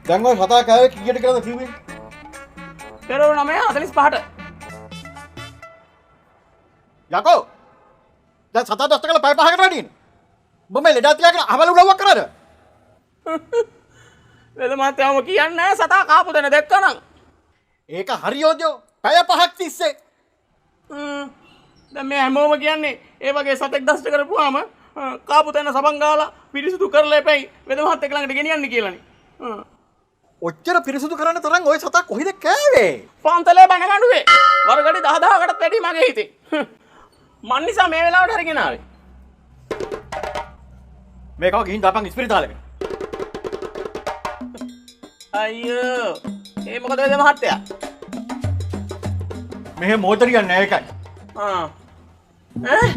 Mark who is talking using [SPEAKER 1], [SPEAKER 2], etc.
[SPEAKER 1] දැන් ඔය සතා කෑවේ කීයට කියලාද කිව්වේ?
[SPEAKER 2] පෙරවරු 9:45ට.
[SPEAKER 1] යකෝ. දැන් සතා දස්ත කළා පැය 5කට වැඩිනේ. උඹ මේ ලෙඩ තියාගෙන අහවල උලව්වක් කරාද?
[SPEAKER 2] වෙද මහත්තයාම කියන්නේ නැහැ සතා කාපු දෙන දැක්කනම්.
[SPEAKER 1] ඒක හරියෝදෝ. පැය 5ක් තිස්සේ.
[SPEAKER 2] දැන් මේ හැමෝම කියන්නේ ඒ වගේ සතෙක් දෂ්ට කරපුවාම කාපු තැන සබන් ගාලා පිරිසිදු කරලා එපැයි වෙද මහත්තයෙක් ළඟට ගෙනියන්න කියලානේ.
[SPEAKER 1] ඔච්චර පිරිසිදු කරන්න තරම් ওই සතා කොහෙද කෑවේ?
[SPEAKER 2] පන්තලේ බණ ගඬුවේ. වරගඩි 10000කටත් වැඩි මගේ හිතේ. මන් නිසා මේ වෙලාවට හරිගෙන ආවේ.
[SPEAKER 1] මේකව ගිහින් දාපන් ඉස්පිරිතාලෙට.
[SPEAKER 2] අයියෝ. ඒ මොකද වෙද මහත්තයා?
[SPEAKER 1] මෙහෙ මොහොතරියක් නෑ ඒකයි.
[SPEAKER 2] ඈ